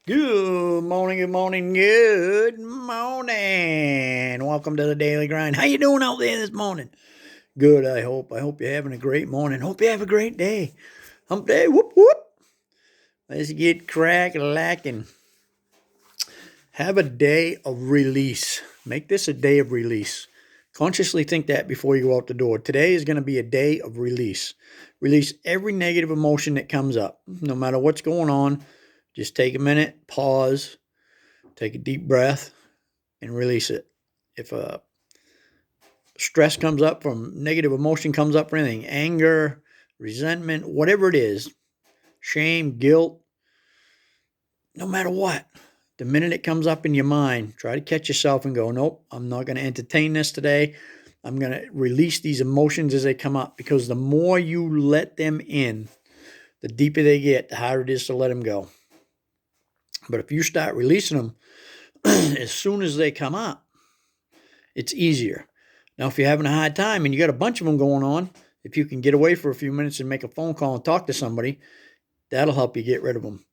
Good morning, good morning, good morning. Welcome to the Daily Grind. How you doing out there this morning? Good, I hope. I hope you're having a great morning. Hope you have a great day. Hump day, whoop, whoop. Let's get crack-a-lacking. Have a day of release. Make this a day of release. Consciously think that before you go out the door. Today is going to be a day of release. Release every negative emotion that comes up. No matter what's going on, just take a minute, pause, take a deep breath, and release it. If stress comes up from negative emotion comes up for anything, anger, resentment, whatever it is, shame, guilt, no matter what, the minute it comes up in your mind, try to catch yourself and go, nope, I'm not going to entertain this today. I'm going to release these emotions as they come up, because the more you let them in, the deeper they get, the harder it is to let them go. But if you start releasing them as soon as they come up, it's easier. Now, if you're having a hard time and you got a bunch of them going on, if you can get away for a few minutes and make a phone call and talk to somebody, that'll help you get rid of them.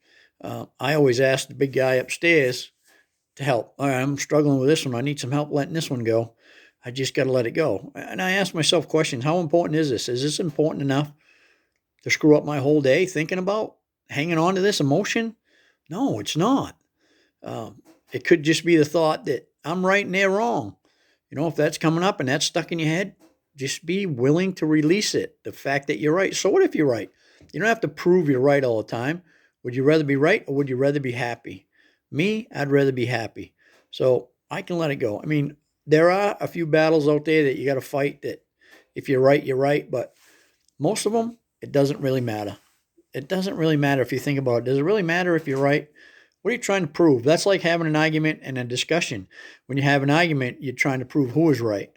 I always ask the big guy upstairs to help. All right, I'm struggling with this one. I need some help letting this one go. I just got to let it go. And I ask myself questions. How important is this? Is this important enough to screw up my whole day thinking about hanging on to this emotion? No, it's not. It could just be the thought that I'm right and they're wrong. If that's coming up and that's stuck in your head, just be willing to release it. The fact that you're right. So what if you're right? You don't have to prove you're right all the time. Would you rather be right, or would you rather be happy? Me, I'd rather be happy. So I can let it go. I mean, there are a few battles out there that you got to fight, that if you're right, you're right. But most of them, it doesn't really matter. It doesn't really matter if you think about it. Does it really matter if you're right? What are you trying to prove? That's like having an argument and a discussion. When you have an argument, you're trying to prove who is right.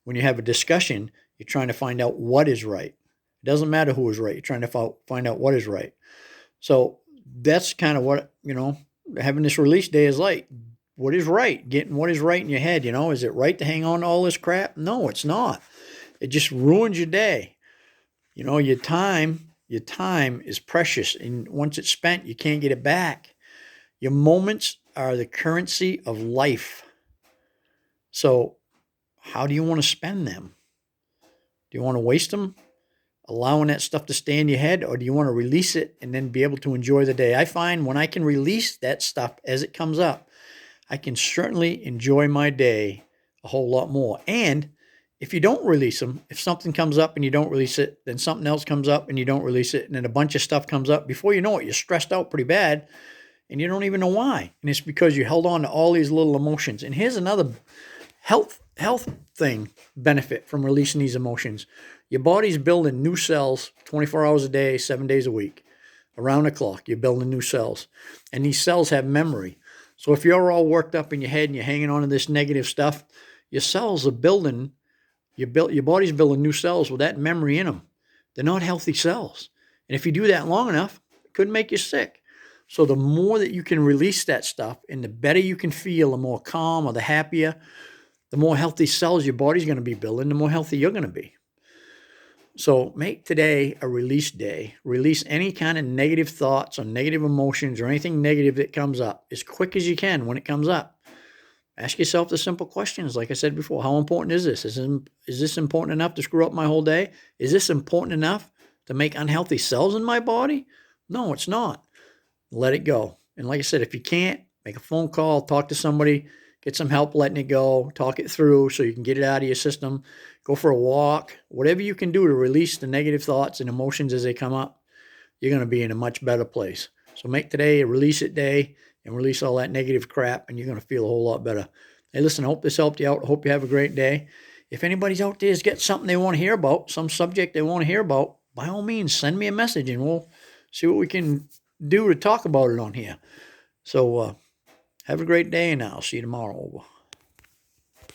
When you have a discussion, you're trying to find out what is right. It doesn't matter who is right. You're trying to find out what is right. So that's kind of what, having this release day is like. What is right? Getting what is right in your head. Is it right to hang on to all this crap? No, it's not. It just ruins your day. Your time is precious. And once it's spent, you can't get it back. Your moments are the currency of life. So how do you want to spend them? Do you want to waste them, allowing that stuff to stay in your head, or do you want to release it and then be able to enjoy the day? I find when I can release that stuff as it comes up, I can certainly enjoy my day a whole lot more. And if you don't release them, if something comes up and you don't release it, then something else comes up and you don't release it, and then a bunch of stuff comes up. Before you know it, you're stressed out pretty bad, and you don't even know why. And it's because you held on to all these little emotions. And here's another health thing benefit from releasing these emotions. Your body's building new cells 24 hours a day, 7 days a week. Around the clock, you're building new cells. And these cells have memory. So if you're all worked up in your head and you're hanging on to this negative stuff, your cells are building, your body's building new cells with that memory in them. They're not healthy cells. And if you do that long enough, it could make you sick. So the more that you can release that stuff, and the better you can feel, the more calm or the happier, the more healthy cells your body's going to be building, the more healthy you're going to be. So make today a release day. Release any kind of negative thoughts or negative emotions or anything negative that comes up as quick as you can when it comes up. Ask yourself the simple questions. Like I said before, how important is this? Is this important enough to screw up my whole day? Is this important enough to make unhealthy cells in my body? No, it's not. Let it go. And like I said, if you can't, make a phone call, talk to somebody, get some help letting it go, talk it through so you can get it out of your system. Go for a walk, whatever you can do to release the negative thoughts and emotions as they come up, you're going to be in a much better place. So make today a release it day and release all that negative crap, and you're going to feel a whole lot better. Hey, listen, I hope this helped you out. I hope you have a great day. If anybody's out there has got something they want to hear about, some subject they want to hear about, by all means, send me a message and we'll see what we can do to talk about it on here. So have a great day, and I'll see you tomorrow.